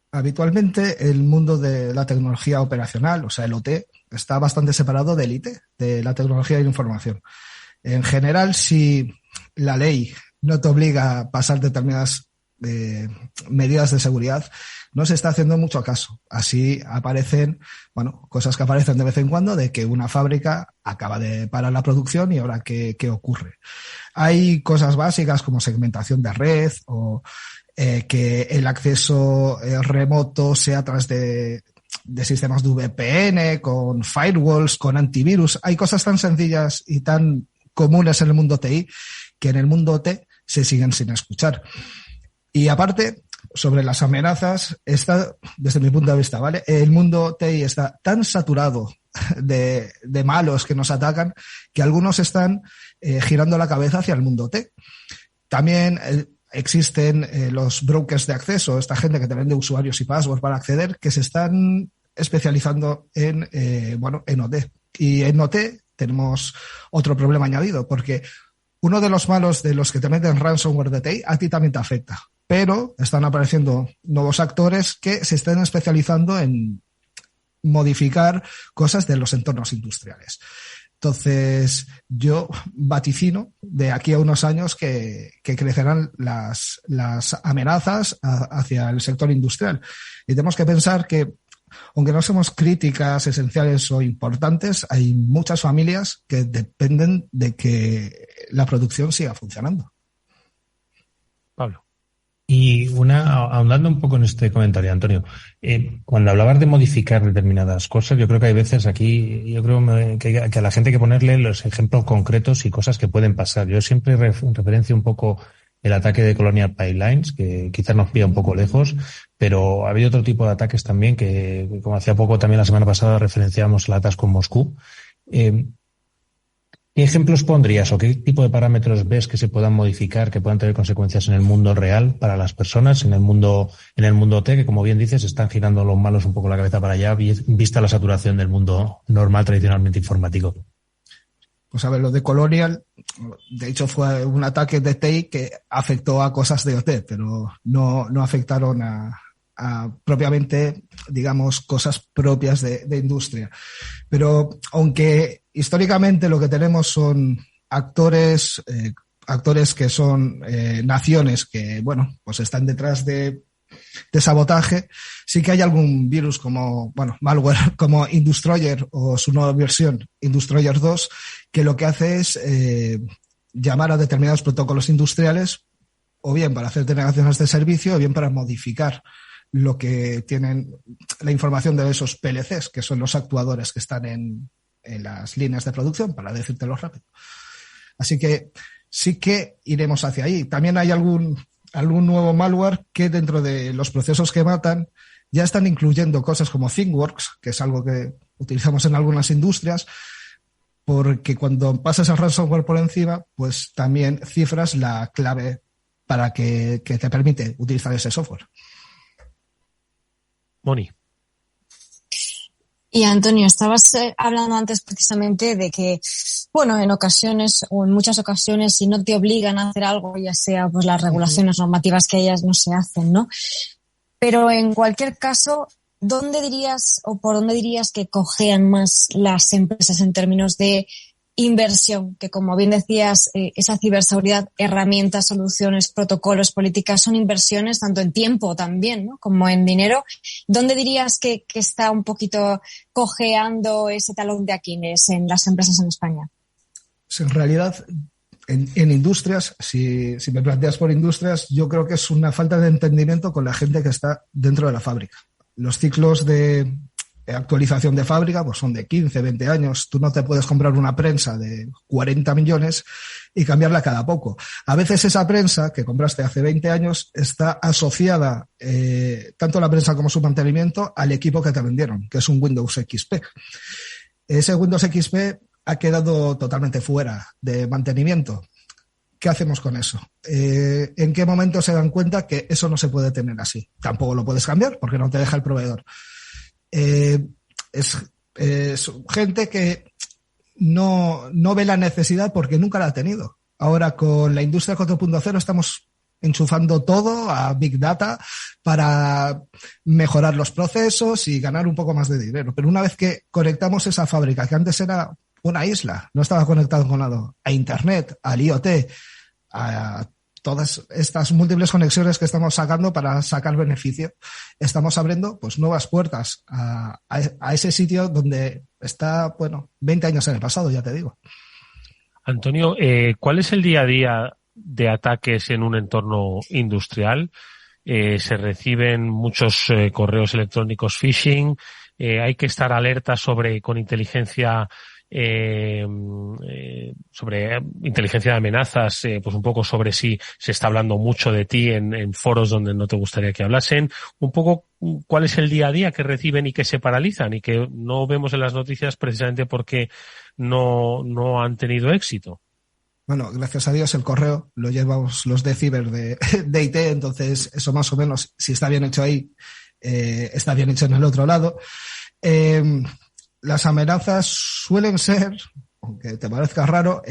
Habitualmente el mundo de la tecnología operacional, o sea, el OT, está bastante separado del IT, de la tecnología de la información. En general, si la ley no te obliga a pasar determinadas medidas de seguridad, no se está haciendo mucho caso. Así aparecen, cosas que aparecen de vez en cuando, de que una fábrica acaba de parar la producción y ahora ¿qué ocurre? Hay cosas básicas como segmentación de red o que el acceso remoto sea a través de sistemas de VPN, con firewalls, con antivirus. Hay cosas tan sencillas y tan comunes en el mundo TI que en el mundo OT se siguen sin escuchar. Y aparte, sobre las amenazas, desde mi punto de vista, ¿vale? El mundo TI está tan saturado de malos que nos atacan que algunos están girando la cabeza hacia el mundo OT. También existen los brokers de acceso, esta gente que te vende usuarios y passwords para acceder, que se están especializando en OT. Y en OT tenemos otro problema añadido, porque uno de los malos de los que te meten ransomware de TI, a ti también te afecta. Pero están apareciendo nuevos actores que se están especializando en modificar cosas de los entornos industriales. Entonces, yo vaticino de aquí a unos años que crecerán las amenazas hacia el sector industrial. Y tenemos que pensar que, aunque no somos críticas esenciales o importantes, hay muchas familias que dependen de que la producción siga funcionando. Pablo. Y ahondando un poco en este comentario, Antonio, cuando hablabas de modificar determinadas cosas, yo creo que hay veces aquí, que a la gente hay que ponerle los ejemplos concretos y cosas que pueden pasar. Yo siempre referencio un poco el ataque de Colonial Pipelines, que quizás nos pilla un poco lejos, pero ha habido otro tipo de ataques también que, como hacía poco también la semana pasada, referenciábamos el atasco con Moscú. ¿Qué ejemplos pondrías o qué tipo de parámetros ves que se puedan modificar, que puedan tener consecuencias en el mundo real para las personas, en el mundo T, que como bien dices, están girando los malos un poco la cabeza para allá, vista la saturación del mundo normal, tradicionalmente informático? Pues a ver, lo de Colonial, de hecho fue un ataque de TI que afectó a cosas de OT, pero no afectaron a propiamente, digamos, cosas propias de industria. Pero aunque históricamente lo que tenemos son actores que son naciones que, bueno, pues están detrás de sabotaje, sí que hay algún virus malware como Industroyer o su nueva versión Industroyer 2, que lo que hace es llamar a determinados protocolos industriales, o bien para hacer denegaciones de servicio, o bien para modificar lo que tienen la información de esos PLCs, que son los actuadores que están en las líneas de producción, para decírtelo rápido. Así que sí que iremos hacia ahí. También hay algún nuevo malware que dentro de los procesos que matan ya están incluyendo cosas como ThingWorx, que es algo que utilizamos en algunas industrias, porque cuando pasas el ransomware por encima, pues también cifras la clave para que te permite utilizar ese software. Moni. Y Antonio, estabas hablando antes precisamente de que, bueno, en ocasiones o en muchas ocasiones, si no te obligan a hacer algo, ya sea pues las regulaciones normativas que ellas no se hacen, ¿no? Pero en cualquier caso, ¿dónde dirías o por dónde dirías que cojean más las empresas en términos de inversión? Que como bien decías, esa ciberseguridad, herramientas, soluciones, protocolos, políticas, son inversiones tanto en tiempo también, ¿no?, como en dinero. ¿Dónde dirías que está un poquito cojeando ese talón de Aquiles en las empresas en España? Pues en realidad, en industrias, si me planteas por industrias, yo creo que es una falta de entendimiento con la gente que está dentro de la fábrica. Los ciclos de actualización de fábrica pues son de 15, 20 años. Tú no te puedes comprar una prensa de 40 millones y cambiarla cada poco. A veces esa prensa que compraste hace 20 años está asociada, tanto la prensa como su mantenimiento, al equipo que te vendieron, que es un Windows XP. Ese Windows XP ha quedado totalmente fuera de mantenimiento. ¿Qué hacemos con eso? ¿En qué momento se dan cuenta que eso no se puede tener así? Tampoco lo puedes cambiar porque no te deja el proveedor. Es gente que no ve la necesidad porque nunca la ha tenido. Ahora con la industria 4.0 estamos enchufando todo a Big Data para mejorar los procesos y ganar un poco más de dinero. Pero una vez que conectamos esa fábrica, que antes era una isla, no estaba conectado con nada, a Internet, al IoT, a todas estas múltiples conexiones que estamos sacando para sacar beneficio, estamos abriendo pues nuevas puertas a ese sitio donde está, 20 años en el pasado, ya te digo. Antonio, ¿cuál es el día a día de ataques en un entorno industrial? Se reciben muchos correos electrónicos phishing, hay que estar alerta con inteligencia sobre inteligencia de amenazas, pues un poco sobre si se está hablando mucho de ti en foros donde no te gustaría que hablasen, un poco cuál es el día a día que reciben y que se paralizan y que no vemos en las noticias precisamente porque no han tenido éxito. Bueno, gracias a Dios el correo lo llevamos los de ciber de IT, entonces eso más o menos, si está bien hecho ahí, está bien hecho en el otro lado. Las amenazas suelen ser, aunque te parezca raro,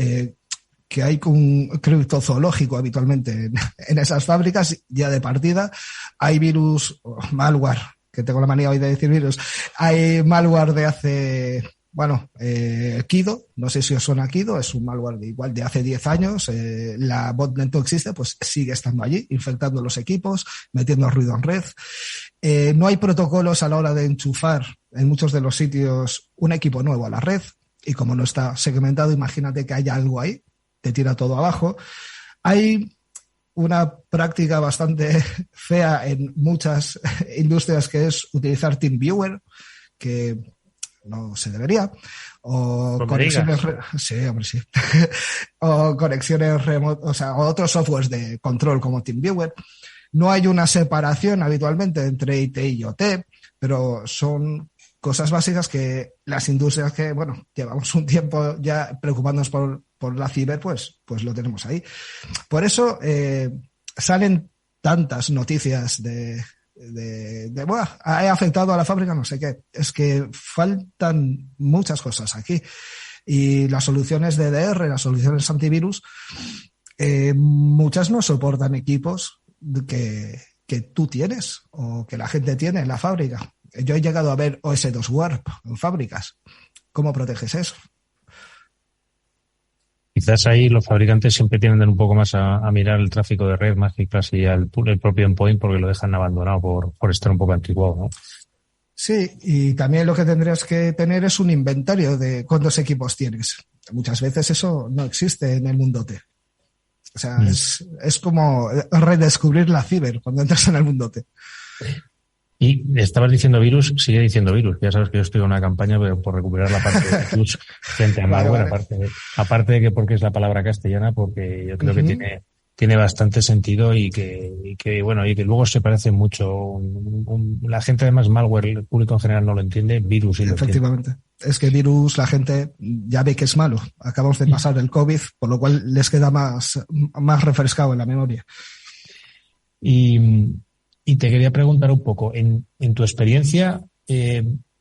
que hay un criptozoológico habitualmente en esas fábricas ya de partida. Hay virus, malware, que tengo la manía hoy de decir virus, hay malware de hace, Kido, no sé si os suena Kido, es un malware igual de hace 10 años, la botnet no existe, pues sigue estando allí, infectando los equipos, metiendo ruido en red. No hay protocolos a la hora de enchufar en muchos de los sitios un equipo nuevo a la red, y como no está segmentado, imagínate que haya algo ahí, te tira todo abajo. Hay una práctica bastante fea en muchas industrias que es utilizar TeamViewer, que no se debería, o conexiones, sí. O conexiones remotas, o sea, otros softwares de control como TeamViewer. No hay una separación habitualmente entre IT y OT, pero son cosas básicas que las industrias que, llevamos un tiempo ya preocupándonos por la ciber, pues lo tenemos ahí. Por eso salen tantas noticias de ha afectado a la fábrica, no sé qué. Es que faltan muchas cosas aquí. Y las soluciones de EDR, las soluciones antivirus, muchas no soportan equipos que tú tienes o que la gente tiene en la fábrica. Yo he llegado a ver OS2 Warp en fábricas. ¿Cómo proteges eso? Quizás ahí los fabricantes siempre tienden un poco más a mirar el tráfico de red más que casi el propio endpoint, porque lo dejan abandonado por estar un poco anticuado, ¿no? Sí, y también lo que tendrías que tener es un inventario de cuántos equipos tienes. Muchas veces eso no existe en el mundo T. O sea, es como redescubrir la ciber cuando entras en el mundo T. Y estabas diciendo virus, sigue diciendo virus. Ya sabes que yo estoy en una campaña por recuperar la parte de virus frente a malware, aparte de que porque es la palabra castellana, porque yo creo que tiene bastante sentido y que luego se parece mucho. La gente además malware, el público en general no lo entiende, virus sí lo Efectivamente. entiende. Es que virus la gente ya ve que es malo. Acabamos de pasar el COVID, por lo cual les queda más refrescado en la memoria. Y te quería preguntar un poco, en tu experiencia,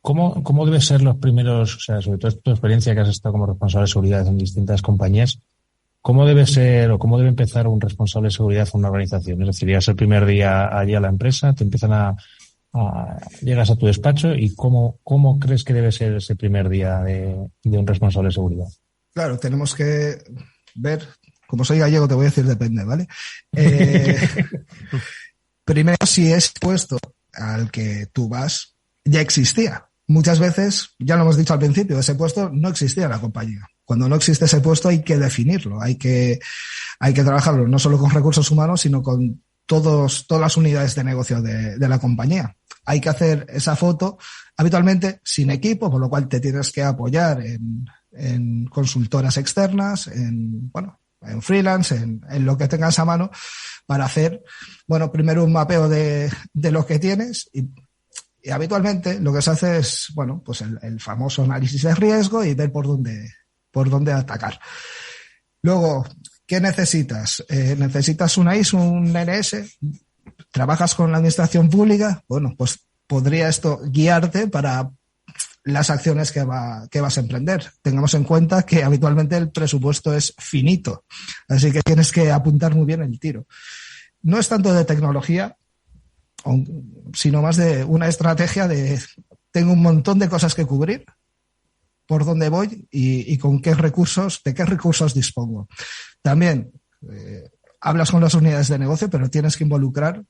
¿cómo deben ser los primeros, o sea, sobre todo tu experiencia que has estado como responsable de seguridad en distintas compañías, cómo debe ser o cómo debe empezar un responsable de seguridad en una organización? Es decir, llegas el primer día allí a la empresa, te empiezan llegas a tu despacho y ¿cómo crees que debe ser ese primer día de un responsable de seguridad? Claro, tenemos que ver, como soy gallego te voy a decir depende, ¿vale? Primero, si ese puesto al que tú vas ya existía. Muchas veces, ya lo hemos dicho al principio, ese puesto no existía en la compañía. Cuando no existe ese puesto hay que definirlo, hay que trabajarlo no solo con recursos humanos, sino con todas las unidades de negocio de la compañía. Hay que hacer esa foto, habitualmente sin equipo, por lo cual te tienes que apoyar en consultoras externas, en freelance, en lo que tengas a mano, para hacer, primero un mapeo de lo que tienes y habitualmente lo que se hace es, el famoso análisis de riesgo y ver por dónde atacar. Luego, ¿qué necesitas? ¿Necesitas una ISO, un NS? ¿Trabajas con la administración pública? Pues podría esto guiarte para las acciones que vas a emprender. Tengamos en cuenta que habitualmente el presupuesto es finito, así que tienes que apuntar muy bien el tiro. No es tanto de tecnología, sino más de una estrategia de tengo un montón de cosas que cubrir, por dónde voy y con de qué recursos dispongo. También hablas con las unidades de negocio, pero tienes que involucrar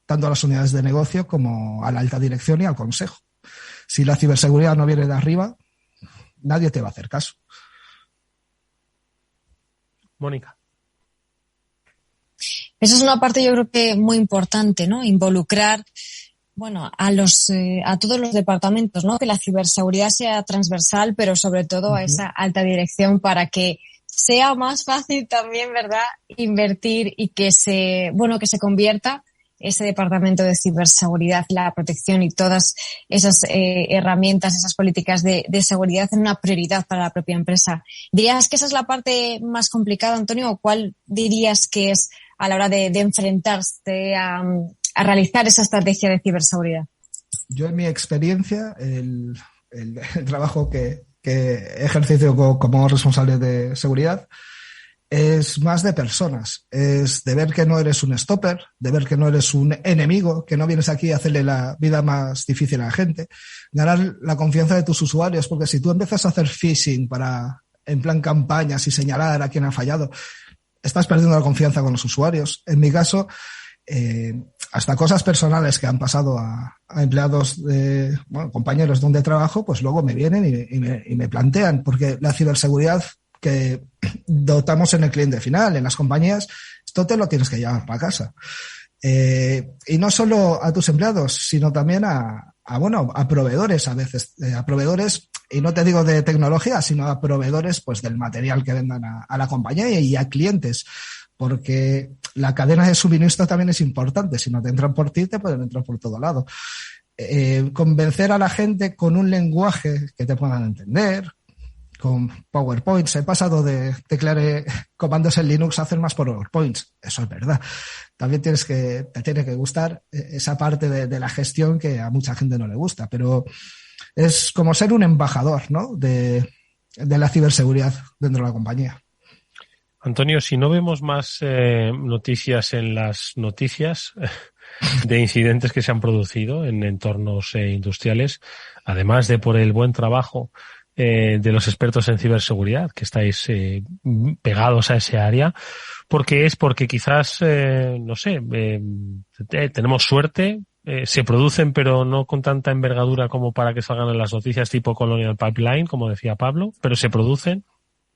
tanto a las unidades de negocio como a la alta dirección y al consejo. Si la ciberseguridad no viene de arriba, nadie te va a hacer caso. Mónica. Esa es una parte yo creo que muy importante, ¿no? Involucrar, a todos los departamentos, ¿no? Que la ciberseguridad sea transversal, pero sobre todo a esa alta dirección para que sea más fácil también, ¿verdad? Invertir y que se convierta ese departamento de ciberseguridad, la protección y todas esas herramientas, esas políticas de seguridad en una prioridad para la propia empresa. ¿Dirías que esa es la parte más complicada, Antonio? ¿O cuál dirías que es a la hora de enfrentarse a realizar esa estrategia de ciberseguridad? Yo, en mi experiencia, el trabajo que que ejercicio como responsable de seguridad, es más de personas, es de ver que no eres un stopper, de ver que no eres un enemigo, que no vienes aquí a hacerle la vida más difícil a la gente, ganar la confianza de tus usuarios, porque si tú empiezas a hacer phishing en plan campañas y señalar a quién ha fallado, estás perdiendo la confianza con los usuarios. En mi caso, hasta cosas personales que han pasado a empleados compañeros donde trabajo, pues luego me vienen y me plantean, porque la ciberseguridad que dotamos en el cliente final, en las compañías, esto te lo tienes que llevar para casa. Y no solo a tus empleados, sino también a proveedores a veces, a proveedores, y no te digo de tecnología, sino a proveedores pues del material que vendan a la compañía y a clientes, porque la cadena de suministro también es importante. Si no te entran por ti, te pueden entrar por todo lado. Convencer a la gente con un lenguaje que te puedan entender, con PowerPoints. He pasado de teclear comandos en Linux a hacer más PowerPoints. Eso es verdad. También te tiene que gustar esa parte de la gestión que a mucha gente no le gusta, pero es como ser un embajador, ¿no?, de la ciberseguridad dentro de la compañía. Antonio, si no vemos más noticias en las noticias de incidentes que se han producido en entornos industriales, además de por el buen trabajo de los expertos en ciberseguridad, que estáis pegados a ese área, porque quizás, tenemos suerte, se producen pero no con tanta envergadura como para que salgan en las noticias tipo Colonial Pipeline, como decía Pablo, pero se producen.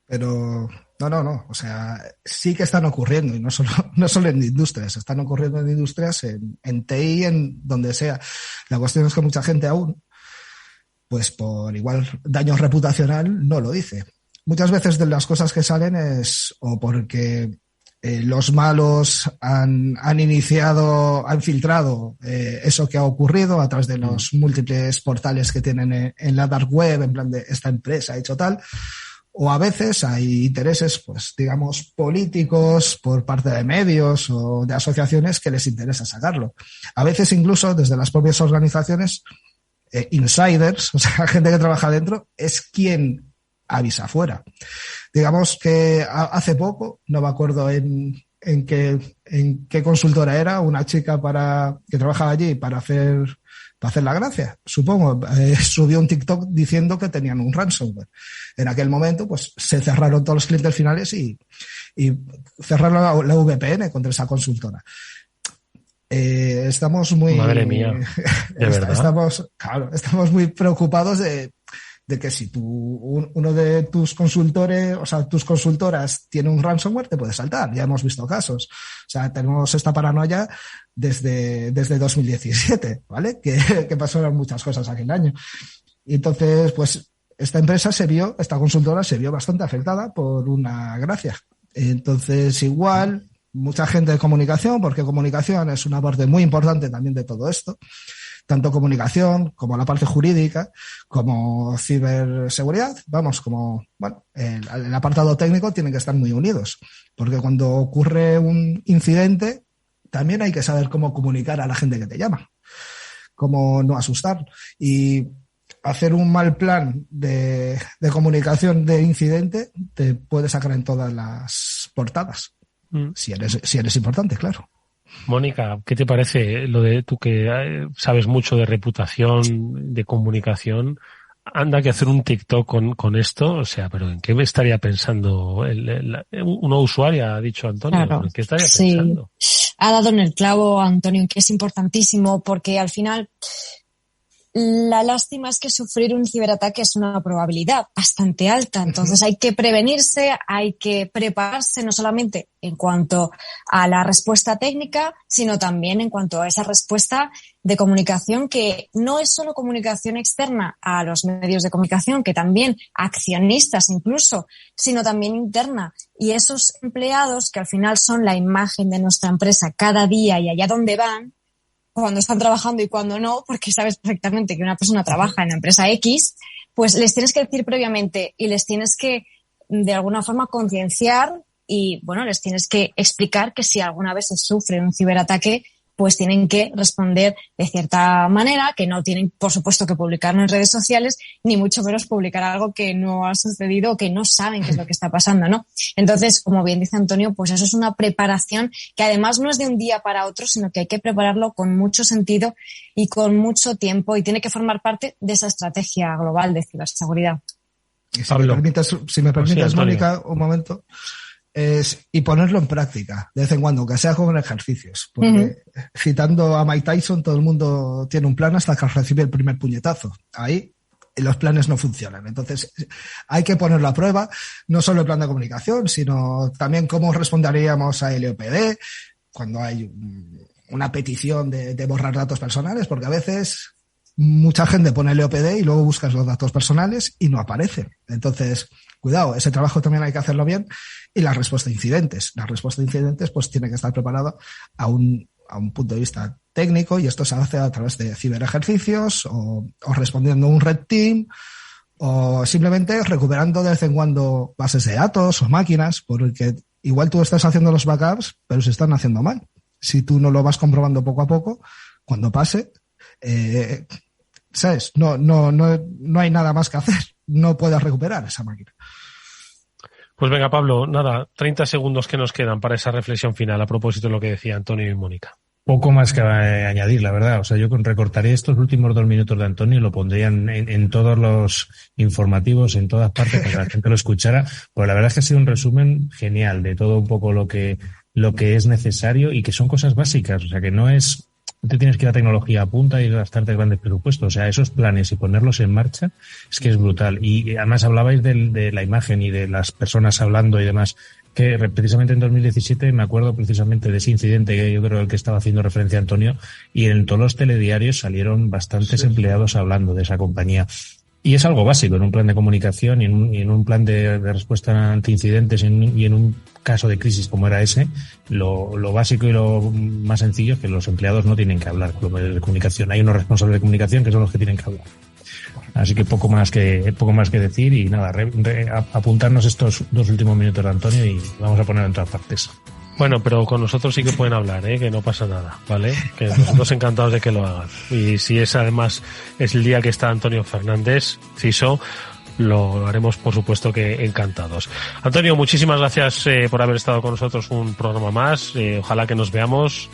Pero no, o sea, sí que están ocurriendo, y no solo en industrias, están ocurriendo en industrias, en TI, en donde sea. La cuestión es que mucha gente aún, pues por igual daño reputacional, no lo dice. Muchas veces de las cosas que salen es o porque los malos han filtrado eso que ha ocurrido a través de los múltiples portales que tienen en la dark web, en plan de esta empresa ha hecho tal, o a veces hay intereses, pues digamos, políticos por parte de medios o de asociaciones que les interesa sacarlo. A veces incluso desde las propias organizaciones, insiders, o sea, gente que trabaja dentro, es quien avisa afuera. Digamos que hace poco, no me acuerdo en qué consultora era, una chica que trabajaba allí para hacer la gracia, supongo, subió un TikTok diciendo que tenían un ransomware. En aquel momento, pues se cerraron todos los clientes finales y cerraron la VPN contra esa consultora. Estamos muy... Madre mía, ¿de verdad? Estamos muy preocupados de que si uno de tus consultores, o sea, tus consultoras tiene un ransomware, te puede saltar. Ya hemos visto casos. O sea, tenemos esta paranoia desde 2017, ¿vale? Que pasaron muchas cosas aquel año. Y entonces, pues, esta consultora se vio bastante afectada por una gracia. Entonces, igual, mucha gente de comunicación, porque comunicación es una parte muy importante también de todo esto, tanto comunicación como la parte jurídica, como ciberseguridad, el apartado técnico tienen que estar muy unidos, porque cuando ocurre un incidente también hay que saber cómo comunicar a la gente que te llama, cómo no asustar, y hacer un mal plan de comunicación de incidente te puede sacar en todas las portadas, si eres importante, claro. Mónica, ¿qué te parece lo de tú que sabes mucho de reputación, de comunicación? Anda que hacer un TikTok con esto, o sea, pero ¿en qué me estaría pensando una usuaria, ha dicho Antonio? Claro, ¿En qué estaría pensando? Ha dado en el clavo, Antonio, que es importantísimo porque al final la lástima es que sufrir un ciberataque es una probabilidad bastante alta. Entonces hay que prevenirse, hay que prepararse no solamente en cuanto a la respuesta técnica, sino también en cuanto a esa respuesta de comunicación, que no es solo comunicación externa a los medios de comunicación, que también accionistas incluso, sino también interna. Y esos empleados que al final son la imagen de nuestra empresa cada día y allá donde van, cuando están trabajando y cuando no, porque sabes perfectamente que una persona trabaja en la empresa X, pues les tienes que decir previamente y les tienes que, de alguna forma, concienciar y, bueno, les tienes que explicar que si alguna vez se sufre un ciberataque, pues tienen que responder de cierta manera, que no tienen, por supuesto, que publicarlo en redes sociales, ni mucho menos publicar algo que no ha sucedido o que no saben qué es lo que está pasando, ¿no? Entonces, como bien dice Antonio, pues eso es una preparación que además no es de un día para otro, sino que hay que prepararlo con mucho sentido y con mucho tiempo, y tiene que formar parte de esa estrategia global de ciberseguridad. Y si me permites, Mónica, un momento, y ponerlo en práctica de vez en cuando, aunque sea con ejercicios, porque citando a Mike Tyson, todo el mundo tiene un plan hasta que recibe el primer puñetazo. Ahí los planes no funcionan. Entonces hay que ponerlo a prueba, no solo el plan de comunicación, sino también cómo responderíamos a LOPD cuando hay una petición de borrar datos personales, porque a veces mucha gente pone LOPD y luego buscas los datos personales y no aparecen. Entonces, cuidado, ese trabajo también hay que hacerlo bien. Y la respuesta a incidentes. La respuesta a incidentes pues tiene que estar preparada a un punto de vista técnico, y esto se hace a través de ciberejercicios o respondiendo a un red team, o simplemente recuperando de vez en cuando bases de datos o máquinas, porque igual tú estás haciendo los backups, pero se están haciendo mal. Si tú no lo vas comprobando poco a poco, cuando pase, ¿sabes? No hay nada más que hacer. No puedes recuperar esa máquina. Pues venga, Pablo, nada, 30 segundos que nos quedan para esa reflexión final a propósito de lo que decía Antonio y Mónica. Poco más que añadir, la verdad. O sea, yo recortaría estos últimos 2 minutos de Antonio y lo pondría en todos los informativos, en todas partes, para que la gente lo escuchara. Pues la verdad es que ha sido un resumen genial de todo un poco lo que es necesario, y que son cosas básicas. O sea, que no te tienes que ir a tecnología a punta y gastarte grandes presupuestos. O sea, esos planes y ponerlos en marcha es que es brutal. Y además hablabais de la imagen y de las personas hablando y demás, que precisamente en 2017 me acuerdo precisamente de ese incidente que yo creo el que estaba haciendo referencia a Antonio, y en todos los telediarios salieron bastantes empleados hablando de esa compañía. Y es algo básico en un plan de comunicación y en un plan de respuesta ante incidentes y en un caso de crisis como era ese, lo básico y lo más sencillo es que los empleados no tienen que hablar con los medios de comunicación. Hay unos responsables de comunicación que son los que tienen que hablar. Así que poco más que decir, y nada, apuntarnos estos 2 últimos minutos de Antonio y vamos a ponerlo en todas partes. Bueno, pero con nosotros sí que pueden hablar, que no pasa nada, ¿vale? Que nosotros encantados de que lo hagan. Y si además es el día que está Antonio Fernández, CISO, lo haremos, por supuesto, que encantados. Antonio, muchísimas gracias por haber estado con nosotros un programa más. Ojalá que nos veamos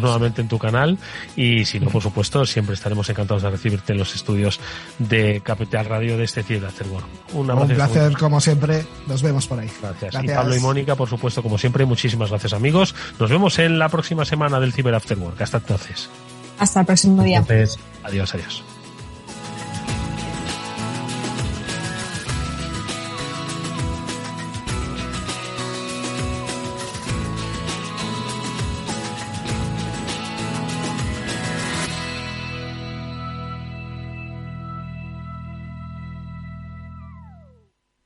nuevamente en tu canal, y si no, por supuesto, siempre estaremos encantados de recibirte en los estudios de Capital Radio de este Cyber After Work. Un placer, como siempre. Nos vemos por ahí. Gracias. Y Pablo y Mónica, por supuesto, como siempre, muchísimas gracias, amigos. Nos vemos en la próxima semana del Cyber After Work. Hasta entonces. Hasta el próximo día. Adiós.